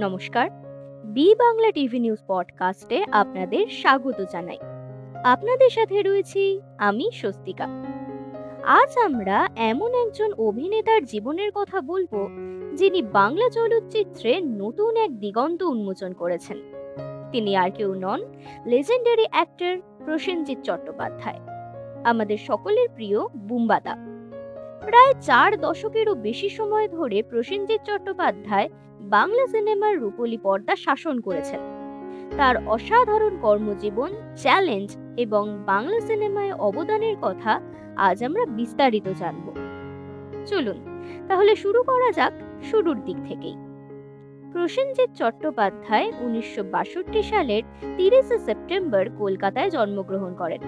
নমস্কার। B Bangla TV news পডকাস্টে আপনাদের স্বাগত জানাই। আপনাদের সাথে রয়েছি আমি স্বস্তিকা। আজ আমরা এমন একজন অভিনেতার জীবনের কথা বলবো, যিনি বাংলা চলচ্চিত্রে নতুন এক দিগন্ত উন্মোচন করেছেন। তিনি আর কেউ নন, লেজেন্ডারি অ্যাক্টর প্রসেনজিৎ চট্টোপাধ্যায়, আমাদের সকলের প্রিয় বুম্বাদা। প্রায় 4 দশকেরও বেশি সময় ধরে প্রসেনজিৎ চট্টোপাধ্যায় বাংলা সিনেমার রূপলী পর্দা শাসন করেছেন। তার অসাধারণ কর্মজীবন, চ্যালেঞ্জ এবং বাংলা সিনেমায় অবদানের কথা আজ আমরা বিস্তারিত জানব। চলুন তাহলে শুরু করা যাক শুরুর দিক থেকেই। প্রসেনজিৎ চট্টোপাধ্যায় 1962 সালের 30 সেপ্টেম্বর কলকাতায় জন্মগ্রহণ করেন।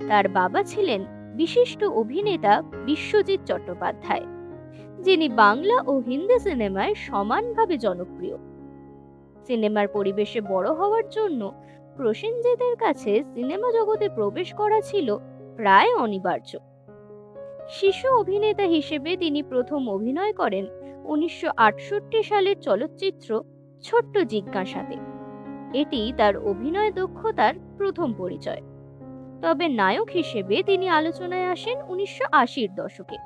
তার বাবা ছিলেন বিশিষ্ট অভিনেতা বিশ্বজিৎ চট্টোপাধ্যায়, যিনি বাংলা ও হিন্দি সিনেমায় সমানভাবে জনপ্রিয়। সিনেমার পরিবেশে বড় হওয়ার জন্য প্রসেনজিতের কাছে সিনেমা জগতে প্রবেশ করা ছিল প্রায় অনিবার্য। শিশু অভিনেতা হিসেবে তিনি প্রথম অভিনয় করেন 1968 সালের চলচ্চিত্র ছোট্ট জিজ্ঞাসাতে। এটি তার অভিনয় দক্ষতার প্রথম পরিচয়। তবে নায়ক হিসেবে তিনি আলোচনায় আসেন 1980-র দশকে।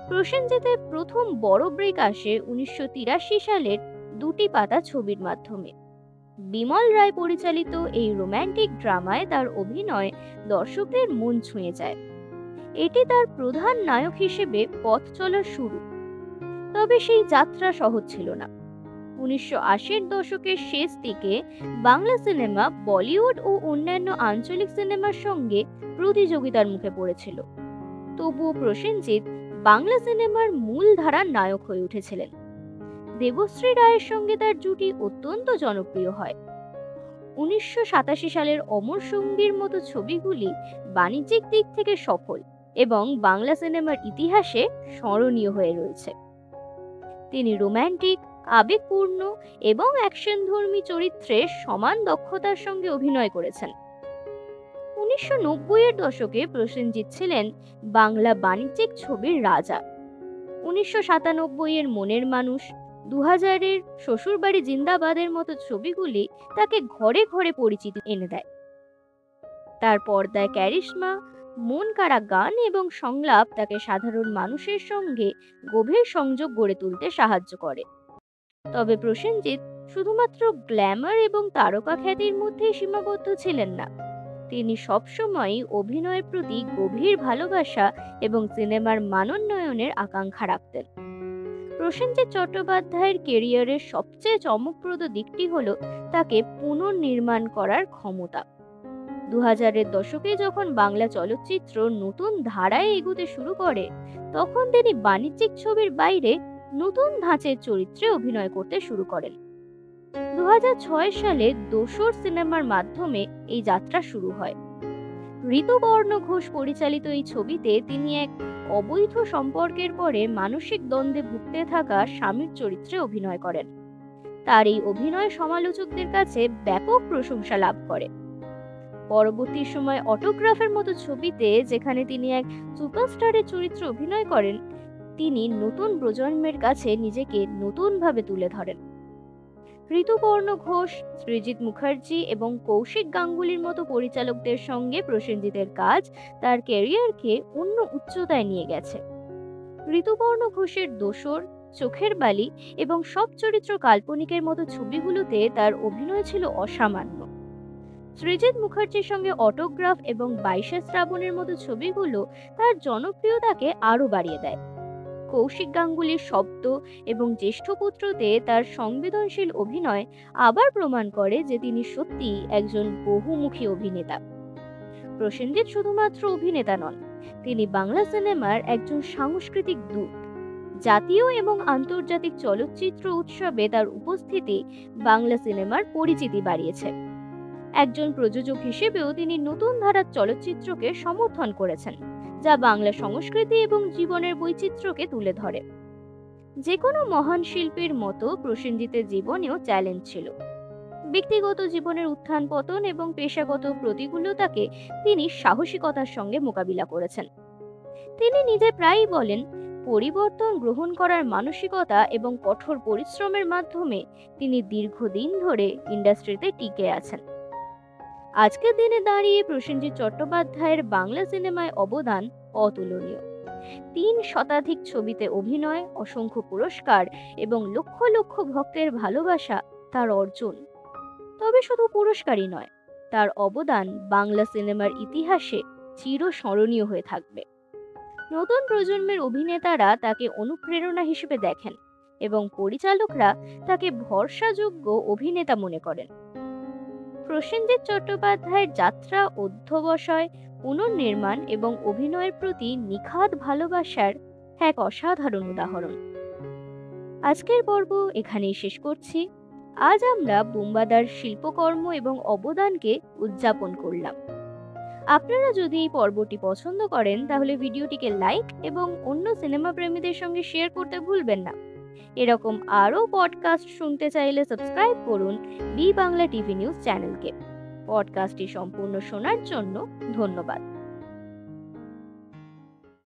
প্রসেনজিতের প্রথম বড় ব্রেক আসে 1983 সালের দুটি পাতা ছবির মাধ্যমে। বিমল রায় পরিচালিত এই রোম্যান্টিক ড্রামায় তার অভিনয় দর্শকদের মন ছুঁয়ে যায়। এটি তার প্রধান নায়ক হিসেবে পথ চলার শুরু। তবে সেই যাত্রা সহজ ছিল না। 1980-র দশকের শেষ দিকে বাংলা সিনেমা বলিউড ও অন্যান্য আঞ্চলিক সিনেমার সঙ্গে প্রতিযোগিতার মুখে পড়েছিল। তবুও প্রসেনজিৎ বাংলা সিনেমার মূল ধারার নায়ক হয়ে উঠেছিলেন। দেবশ্রী রায়ের সঙ্গে তার জুটি অত্যন্ত জনপ্রিয় হয়। 1987 সালের অমর সঙ্গীর মতো ছবিগুলি বাণিজ্যিক দিক থেকে সফল এবং বাংলা সিনেমার ইতিহাসে স্মরণীয় হয়ে রয়েছে। তিনি রোম্যান্টিক, আবেগপূর্ণ এবং অ্যাকশনধর্মী চরিত্রে সমান দক্ষতার সঙ্গে অভিনয় করেছেন। 1990-এর দশকে প্রসেনজিৎ ছিলেন বাংলা বাণিজ্যিক ছবির রাজা। 1997-এর মনের মানুষ, 2000-এর শ্বশুরবাড়ি জিন্দাবাদের মতো ছবিগুলি তাকে ঘরে ঘরে পরিচিতি এনে দেয়। তার পর্দায় ক্যারিশমা, মন কাড়া গান এবং সংলাপ তাকে সাধারণ মানুষের সঙ্গে গভীর সংযোগ গড়ে তুলতে সাহায্য করে। তবে প্রসেনজিৎ শুধুমাত্র গ্ল্যামার এবং তারকা খ্যাতির মধ্যেই সীমাবদ্ধ ছিলেন না। তিনি সবসময়ই অভিনয়ের প্রতি গভীর ভালোবাসা এবং সিনেমার মানোন্নয়নের আকাঙ্ক্ষা রাখতেন। প্রসেনজিৎ চট্টোপাধ্যায়ের কেরিয়ারের সবচেয়ে চমকপ্রদ দিকটি হল তাকে পুনর্নির্মাণ করার ক্ষমতা। 2000-এর দশকে যখন বাংলা চলচ্চিত্র নতুন ধারায় এগোতে শুরু করে, তখন তিনি বাণিজ্যিক ছবির বাইরে নতুন ধাঁচের চরিত্রে অভিনয় করতে শুরু করেন। 2006 সালে দোসর সিনেমার মাধ্যমে এই যাত্রা শুরু হয়। ঋতুপর্ণ ঘোষ পরিচালিত এই ছবিতে তিনি এক অবৈধ সম্পর্কের পরে মানসিক দ্বন্দ্বে ভুগতে থাকা স্বামীর চরিত্রে অভিনয় করেন। তার এই অভিনয় সমালোচকদের কাছে ব্যাপক প্রশংসা লাভ করে। পরবর্তী সময় অটোগ্রাফের মতো ছবিতে, যেখানে তিনি এক সুপারস্টারের চরিত্রে অভিনয় করেন, তিনি নতুন প্রজন্মের কাছে নিজেকে নতুনভাবে তুলে ধরেন। ঋতুপর্ণ ঘোষ, সৃজিত মুখার্জি এবং কৌশিক গাঙ্গুলির মতো পরিচালকদের সঙ্গে প্রসেনজিতের কাজ তার ক্যারিয়ারকে অন্য উচ্চতায় নিয়ে গেছে। ঋতুপর্ণ ঘোষের দোসর, চোখের বালি এবং সব চরিত্র কাল্পনিকের মতো ছবিগুলোতে তার অভিনয় ছিল অসামান্য। সৃজিত মুখার্জির সঙ্গে অটোগ্রাফ এবং 22 শ্রাবণের মতো ছবিগুলো তার জনপ্রিয়তাকে আরও বাড়িয়ে দেয়। কৌশিক গাঙ্গুলির শব্দ এবং জ্যেষ্ঠ পুত্রতে তার সংবেদনশীল অভিনয় আবার প্রমাণ করে যে তিনি সত্যিই একজন বহুমুখী অভিনেতা। প্রসেনজিৎ শুধুমাত্র অভিনেতা নন, তিনি বাংলা সিনেমার একজন সাংস্কৃতিক দূত। জাতীয় এবং আন্তর্জাতিক চলচ্চিত্র উৎসবে তার উপস্থিতি বাংলা সিনেমার পরিচিতি বাড়িয়েছে। একজন প্রযোজক হিসেবেও তিনি নতুন ধারার চলচ্চিত্রকে সমর্থন করেছেন, যা বাংলা সংস্কৃতি এবং জীবনের বৈচিত্র্যকে তুলে ধরে। যে কোনো মহান শিল্পীর মতো প্রসেনজিতের জীবনেও চ্যালেঞ্জ ছিল। ব্যক্তিগত জীবনের উত্থান পতন এবং পেশাগত প্রতিকূলতাকে তিনি সাহসিকতার সঙ্গে মোকাবিলা করেছেন। তিনি নিজে প্রায়ই বলেন, পরিবর্তন গ্রহণ করার মানসিকতা এবং কঠোর পরিশ্রমের মাধ্যমে তিনি দীর্ঘদিন ধরে ইন্ডাস্ট্রিতে টিকে আছেন। আজকের দিনে দাঁড়িয়ে প্রসেনজিৎ চট্টোপাধ্যায়ের বাংলা সিনেমায় অবদান অতুলনীয়। ৩ শতাধিক ছবিতে অভিনয়, অসংখ্য পুরস্কার এবং লক্ষ লক্ষ ভক্তের ভালোবাসা তার অর্জন। তবে শুধু পুরস্কারই নয়, তার অবদান বাংলা সিনেমার ইতিহাসে চিরস্মরণীয় হয়ে থাকবে। নতুন প্রজন্মের অভিনেতারা তাকে অনুপ্রেরণা হিসেবে দেখেন এবং পরিচালকরা তাকে ভরসাযোগ্য অভিনেতা মনে করেন। প্রসেনজিৎ চট্টোপাধ্যায়ের যাত্রা, অধ্যবসায়, পুনর্নির্মাণ এবং অভিনয়ের প্রতি নিখাদ ভালোবাসার এক অসাধারণ উদাহরণ। আজকের পর্ব এখানেই শেষ করছি। আজ আমরা বুম্বাদার শিল্পকর্ম এবং অবদানকে উদযাপন করলাম। আপনারা যদি এই পর্বটি পছন্দ করেন তাহলে ভিডিওটিকে লাইক এবং অন্য সিনেমা প্রেমীদের সঙ্গে শেয়ার করতে ভুলবেন না। এরকম আরও পডকাস্ট শুনতে চাইলে সাবস্ক্রাইব করুন বি বাংলা টিভি নিউজ চ্যানেলকে। পডকাস্টটি সম্পূর্ণ শোনার জন্য ধন্যবাদ।